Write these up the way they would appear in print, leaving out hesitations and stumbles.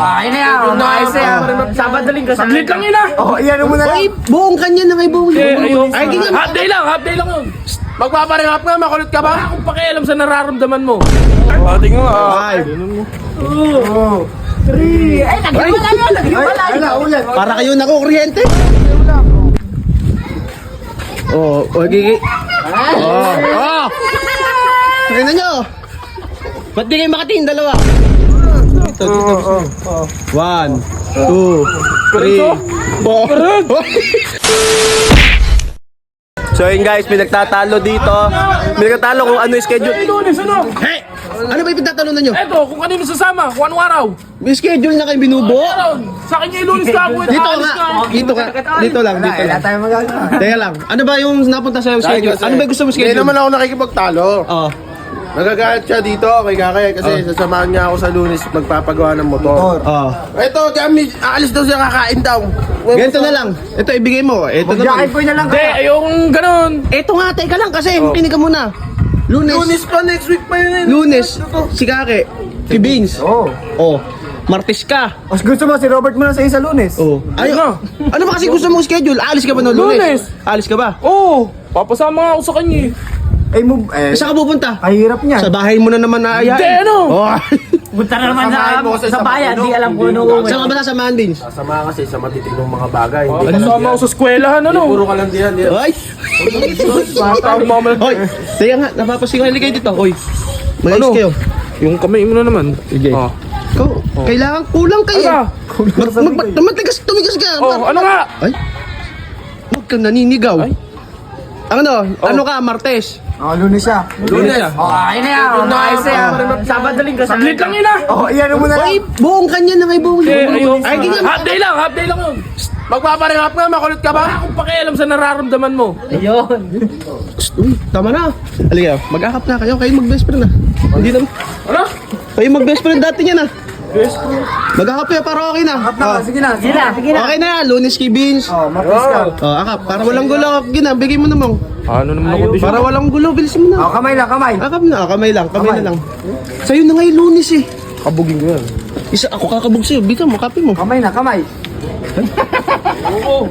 Ay na yan, ayos na yan. Sabado linggo. Saglit lang yun ah. Oh, iyan mo na lang. Buong kanya na kay buong. Ay, half day lang yun. Magpaparehap nga, makulit ka ba? Wala akong pakialam sa nararamdaman mo. Tingnan nga. Five. Ay, naghiwala yun. Para kayo nakukuryente. Oh, okay. Oh. Tingnan nyo. Ba't di kayo makatingin dalawa? Dito. One, two, three, four. So yun guys, may nagtatalo dito. May nagtatalo kung ano yung schedule. Lunes, ano? Hey! Ano ba yung pinagtatalunan nyo? Eto, kung kanino sasama, kung anong araw. May schedule na kayo binubuo? Sa kanya yung lunes ka ako. Dito nga. Dito lang. Wala tayong magagawa. Teka lang. Ano ba yung napunta sa'yo schedule? Ano ba yung gusto mo Hindi schedule? naman ako nakikipagtalo. Oh. Nagagalit siya dito kay Kakay kasi sasamahan niya ako sa Lunes magpapagawa ng motor. Oh. Ito, Gami, aalis daw siya kakain daw. Ganito na lang. Ito ibigay mo. Ito Jacket naman. po na lang Hindi, kaya. ayokong ganun. Ito nga, teka lang kasi. Pinig ka muna. Lunes Lunes. pa, next week pa yun. Lunes. Si Kake. Si Beans. Oh. Oh. Martes ka. Mas gusto mo si Robert mo na sa isa lunes. Oh. Ay, Ano? ano ba kasi gusto mong schedule? Alis ka ba no Lunes? Lunes. Alis ka ba? Oo, papasama nga ako sa kanya eh. Ay, move. Saan ka pupunta? Kahirap niyan. Sa bahay mo na naman naayain. Hindi, ano? Oh. Punta na naman Sasamahan mo kasi sa sa bayan, Matino. di alam ko ano. Saan ka ba sasamahan din? Sasama kasi sa matitinong mga bagay. Kasama ako sa eskwelahan, ano? Puro ka lang diyan. Hoy! Tawag mo naman. Hoy! Teka nga, napapasingan kayo dito. Hoy! Malayos Ano? kayo. Yung kamay mo na naman. Sige. Oh. Ikaw, kailangan kulang kayo. Ano? Tumigas ka. Oh, ano nga? Ay? Huwag kang naninigaw. Ay? Ano ka, Martes? Oh, lunes siya. Lunes. Oh, ay na yan, ayos na yan. Sabado linggo. Saglit lang yun ah. Oh, iyan mo na lang. Ay, buong kanya na kay buong. Ay, ganyan. half day lang yun. Magpaparehap nga, makulit ka ba? Wala akong pakialam sa nararamdaman mo. Ayun. Uy, tama na. Halika, mag-akap na kayo. Kayo mag-best friend na. Hindi na. Ano? Kayo mag-best friend dati niya na. Mag-akap kayo para okay na. Sige na. Okay na yan. Lunes kay Beans. Oh, Martes ka. Oh, akap. Para walang gulo. Gina, bigay mo naman. Ano naman ako dito? Para walang gulo. Bilisin mo na. Oh, kamay lang, kamay. Akap na. Kamay lang. Kamay na lang. Sa'yo na ngayon Lunes eh. Kabugin ko yan. Isa ako kakabog sa'yo. Bita mo. Kapin mo. Kamay na, kamay. Oo.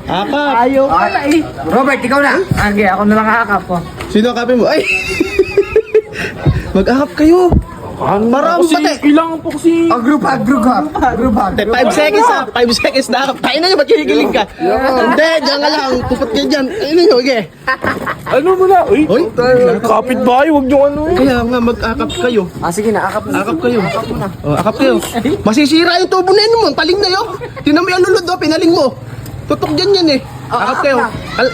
Akap. Ayaw ko na eh. Robert, ikaw na. Okay, ako na lang kakap ko. Sino kapin mo? Ay! Mag-akap kayo. Para ang Kasi pati. kailangan po kasi... Group hug. 5 seconds ha. 5 seconds na akap. Tayo na nyo. Ba't kinikilig ka? Hindi. Diyan ka lang. Pupat kayo dyan. Ayun nyo. Okay. Ano mo na? Uy, Uy. kapit bahay, huwag nyo ano eh. Kaya nga mag-akap kayo. Sige na, akap na. Akap kayo. Oh, akap kayo. Masisira yung tubo na yun mo. Paling na yun. Tinan mo yung lulod oh. Pinaling mo. Tutok dyan yan eh. Akap kayo.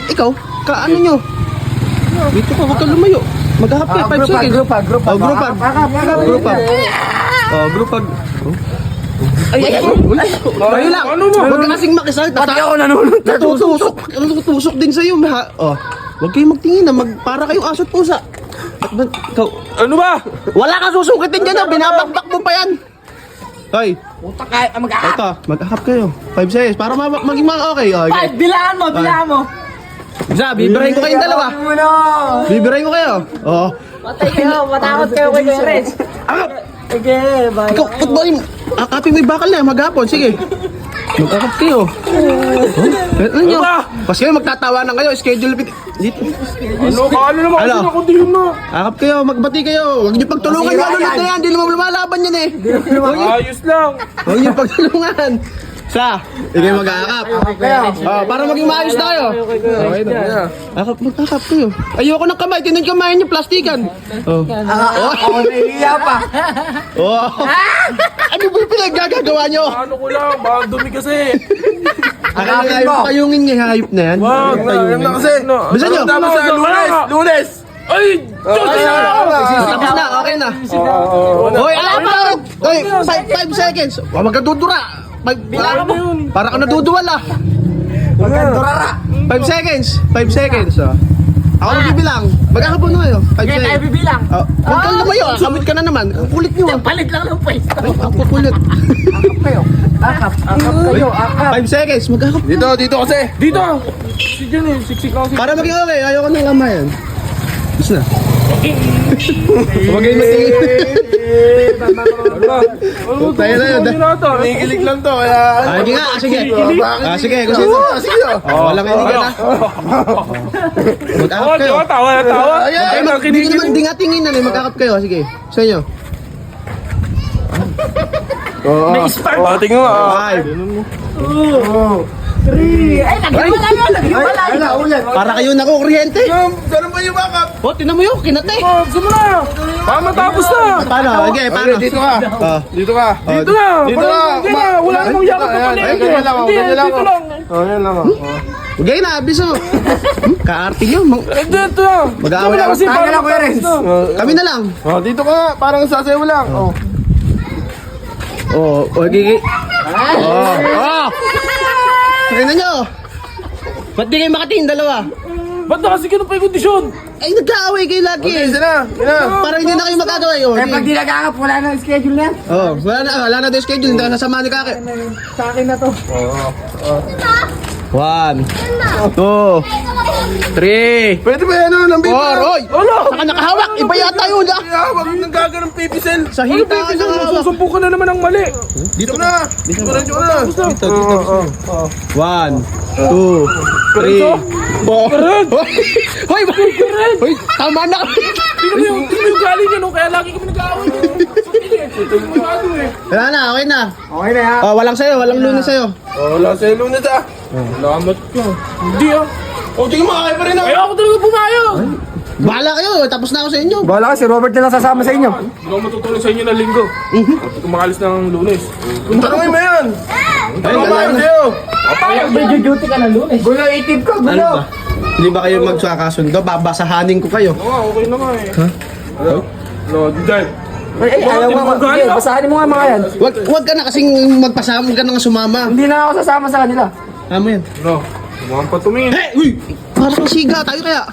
Ikaw. Ano nyo? Dito ka. Huwag ka lumayo. Mag-akap kayo. 5 seconds. Group hug. Oh, group hug. Group hug. Oh, group hug. Ay, Ayun lang. Ano mo? Huwag ka kasing makisal. Pati ako nanonood. Natutusok din sa'yo. Oh. Huwag kayong magtingin na. Para kayong aso't pusa. At ba, ikaw, Ano ba? wala kang susukitin dyan, binabagbak mo pa yan. Hoy, Puta ka, mag-akap. ito, mag-akap kayo. 5 seconds, para maging mga okay. Okay. Bilaan mo. Isa, bibirahin ko kayong dalawa. Muna. Bibirahin ko kayo. Oo. Patay kayo, matakot kayo kay Kuya Akap! Sige, bye. Ikaw, football, akapin mo yung bakal na, maghapon. Sige. Mag-akap kayo. Ano nyo? Ano ba? Pas kayo, magtatawanan kayo. Schedule dito. Ano ka? Ano naman kasi Ano? ako din na. Akap kayo, magbati kayo. Huwag niyo pagtulungan yung alulot na yan. Hindi naman lumalaban yan eh. Ayos lang. Huwag niyo pagtulungan. Hindi mag-aakap. Oh, para maging maayos tayo. Okay na. Akap, mag-akap kayo. Ayoko ng kamay. Tinan kamay niyo, plastikan. Oh. Ako naiiya pa. Oh. Ano ba yung pinaggagawa niyo? Ano ko lang, baka dumi kasi. Akapin mo. Payungin niya, hayop na yan. Wag na, Yan na kasi. Bisa nyo? Tapos sa Lunes. Ay! Diyos na Tapos na, okay na. Hoy, ala pa! Hoy, 5 seconds. Huwag magkadudura. Para ka naduduwal ah. Magkandurara. 5 seconds. 5 seconds. Oh. Ako magbibilang. Mag-akapon na kayo. 5 Sige, tayo seconds. bibilang. Oh, huwag kang lumayo. Kamit ka na naman. Ang kulit nyo ah. Palit lang ng pwesto. Ay, ang kukulit. Akap kayo, akap. 5 seconds. Mag-akap. Dito kasi. Dito! Si Jan eh, siksik lang si... Para maging okay. Ayoko ng kamayan. Gusto na. Huwag kayo matingin. Tayo na yun. Nakikilig lang to, kaya... Sige nga, sige. Sige, gusto mo. Sige, Walang kaibigan na. Mag-akap kayo. Tawa. Hindi ko naman dingatingin na mag-akap kayo. Sige, sa inyo. May spark. Tingnan mo. 5. Para kayo na kuryente. Ganun ba yung backup? Tinan mo yun, kinate. Gusto mo na. Matapos na. Paano? Okay, paano? Dito ka. Dito ka. Dito na. Dito na. Wala namang yakap na pala. Ganyan lang. Dito lang. Yan lang. Okay na, abiso. Kaarte nyo. Dito na. Mag-aaway ako. Kasi Tayo na, Kuya Renz. Kami na lang. Dito ka. Parang sasayaw lang. Okay. Tingnan nyo. Ba't di kayo makatingin dalawa? Ba't na kasi ganun pa yung kondisyon? Ay, nagkaaway kayo lagi. Isa na. Para hindi na kayo magagawa yun. Eh, pag di nag-aakap, wala na ang schedule na yan. Wala na tayo schedule. Hindi na sasama ni Kake. Sa akin na to. 1, 2, 3, Pwede ba yan ng baby? 4. Oy! Saka nakahawak. Iba yata yun ah. Wag nang gaganong pipicel. Sa Ano hita ba ka yung nakahawak. susumpo ka na naman ng mali? Dito na. Dito na. Dito. 1, 2, 3, 4. Hoy! Hoy! Tama na kami. Tingnan mo yung galing niya, no? Kaya lagi kami nag-aaway niya. Wala na, okay na. Okay na yan. Walang sayo, walang lunes sayo. Wala sa lunes ah. Salamat ka. Hindi ah. Tingin mo, kaya pa rin ako. Kaya ako talaga pumayag. Bahala kayo, tapos na ako sa inyo. Bahala ka, si Robert na lang sasama sa inyo. Hindi ako matutulong sa inyo ng linggo. Hindi ko makalis ng lunes. Tanungin mo yan. Ay, Ano ba wala yun na. sa'yo? Medyo duty ka na lunes. Gulo, itip ko, Ano gulo. ba? Hindi ba kayo magsakasundo? Babasahanin ko kayo. Oo, okay naman eh. No, Dad. Ay, ayaw mo. Sige, basahin mo nga mga yan. Wag ka na kasing magpasama, wag ka na nga sumama. Hindi na ako sasama sa kanila. Ano yan? No, mukhang patumingin. Uy! Parang siga tayo kaya.